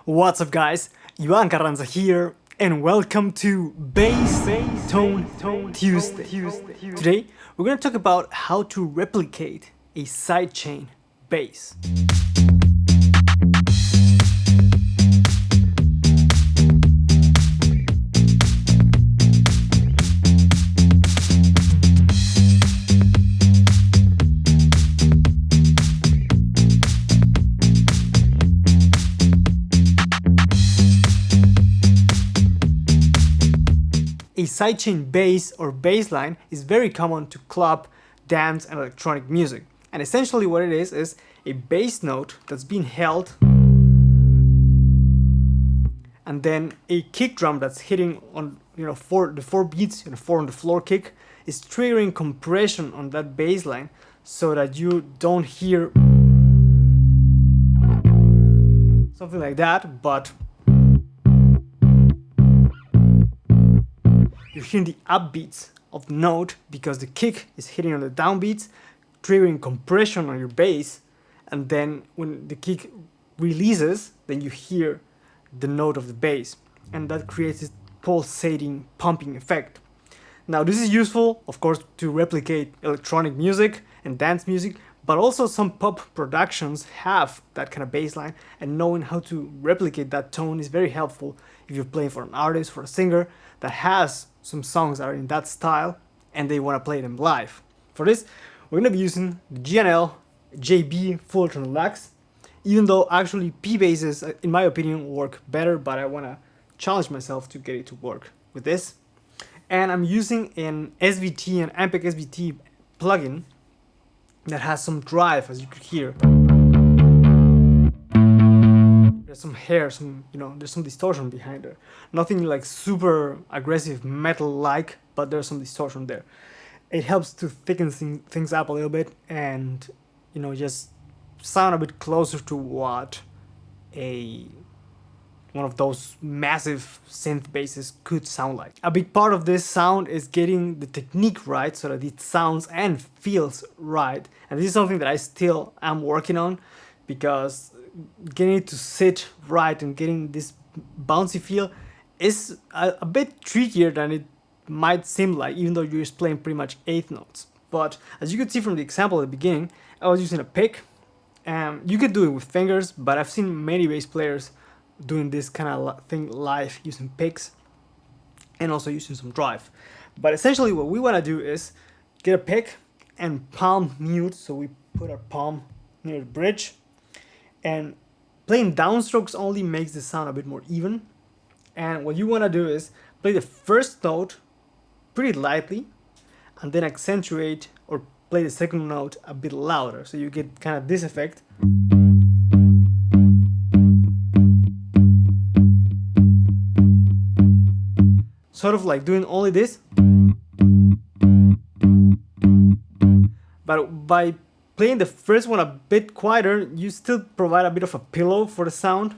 What's up guys, Ivan Carranza here and welcome to Bass Tone Tuesday. Today we're going to talk about how to replicate a sidechain bass. A sidechain bass or bass line is very common to club, dance, and electronic music. And essentially what it is a bass note that's being held and then a kick drum that's hitting on the four beats, 4 on the floor kick is triggering compression on that bass line so that you don't hear something like that, but you're hearing the upbeats of the note because the kick is hitting on the downbeats, triggering compression on your bass, and then when the kick releases, then you hear the note of the bass, and that creates this pulsating, pumping effect. Now this is useful, of course, to replicate electronic music and dance music, but also some pop productions have that kind of bass line, and knowing how to replicate that tone is very helpful if you're playing for an artist, for a singer that has some songs that are in that style and they want to play them live. For this, we're going to be using the G&L JB Fullerton Deluxe, even though actually P basses, in my opinion, work better, but I want to challenge myself to get it to work with this. And I'm using an SVT, an Ampeg SVT plugin that has some drive, as you could hear. There's some hair, there's some distortion behind there. Nothing like super aggressive metal-like, but there's some distortion there. It helps to thicken things up a little bit and, just sound a bit closer to what one of those massive synth basses could sound like. A big part of this sound is getting the technique right so that it sounds and feels right. And this is something that I still am working on, because getting it to sit right and getting this bouncy feel is a bit trickier than it might seem like, even though you're just playing pretty much eighth notes. But as you could see from the example at the beginning, I was using a pick. You could do it with fingers, but I've seen many bass players doing this kind of thing live using picks and also using some drive. But essentially what we want to do is get a pick and palm mute, so we put our palm near the bridge, and playing downstrokes only makes the sound a bit more even. And what you want to do is play the first note pretty lightly and then accentuate or play the second note a bit louder, so you get kind of this effect. Sort of like doing only this, but by playing the first one a bit quieter, you still provide a bit of a pillow for the sound,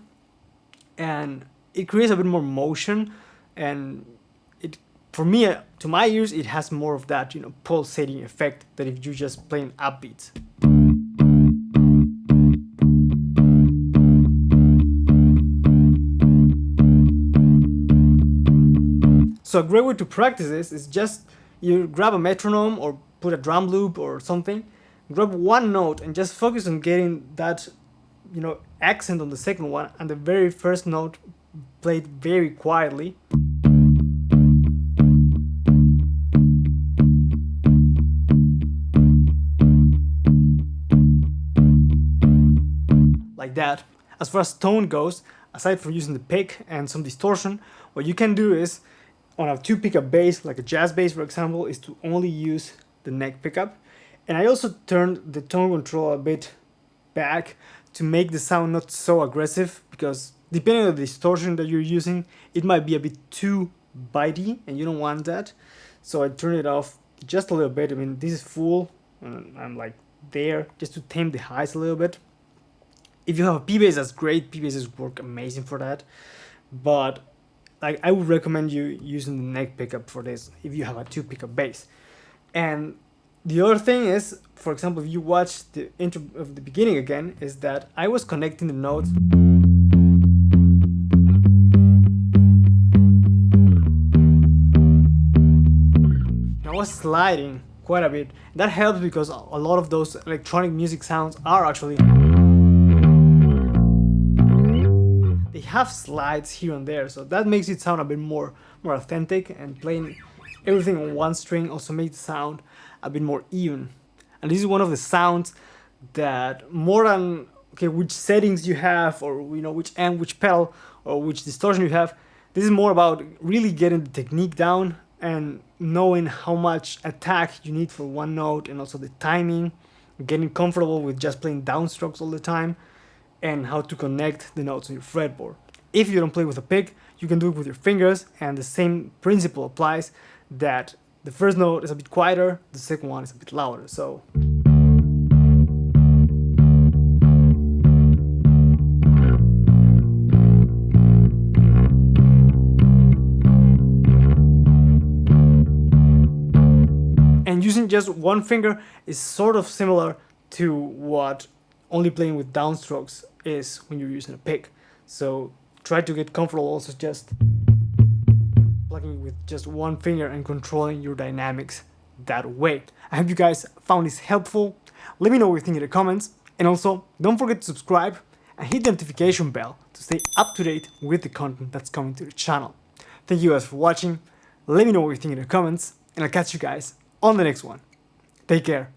and it creates a bit more motion, and for me, to my ears, it has more of that, pulsating effect that if you're just playing upbeats. So a great way to practice this is just you grab a metronome or put a drum loop or something, grab one note and just focus on getting that, accent on the second one, and the very first note played very quietly. Like that. As far as tone goes, aside from using the pick and some distortion, what you can do is, on a 2 pickup bass, like a jazz bass for example, is to only use the neck pickup. And I also turned the tone control a bit back to make the sound not so aggressive, because depending on the distortion that you're using, it might be a bit too bitey and you don't want that. So I turned it off just a little bit. I mean, this is full and I'm like there, just to tame the highs a little bit. If you have a P bass, that's great. P basses work amazing for that. But I would recommend you using the neck pickup for this if you have a 2 pickup bass. And the other thing is, for example, if you watch the intro of the beginning again, is that I was connecting the notes was sliding quite a bit. That helps because a lot of those electronic music sounds are actually, they have slides here and there, so that makes it sound a bit more authentic, and playing everything on one string also makes it sound a bit more even. And this is one of the sounds that, more than which settings you have, or which amp, which pedal, or which distortion you have, this is more about really getting the technique down and knowing how much attack you need for one note, and also the timing, getting comfortable with just playing downstrokes all the time, and how to connect the notes on your fretboard. If you don't play with a pick, you can do it with your fingers, and the same principle applies, that the first note is a bit quieter, the second one is a bit louder. So and using just one finger is sort of similar to what only playing with downstrokes is when you're using a pick. So try to get comfortable also just plugging with just one finger and controlling your dynamics that way. I hope you guys found this helpful. Let me know what you think in the comments, and also don't forget to subscribe and hit the notification bell to stay up to date with the content that's coming to the channel. Thank you guys for watching. Let me know what you think in the comments, and I'll catch you guys on the next one. Take care.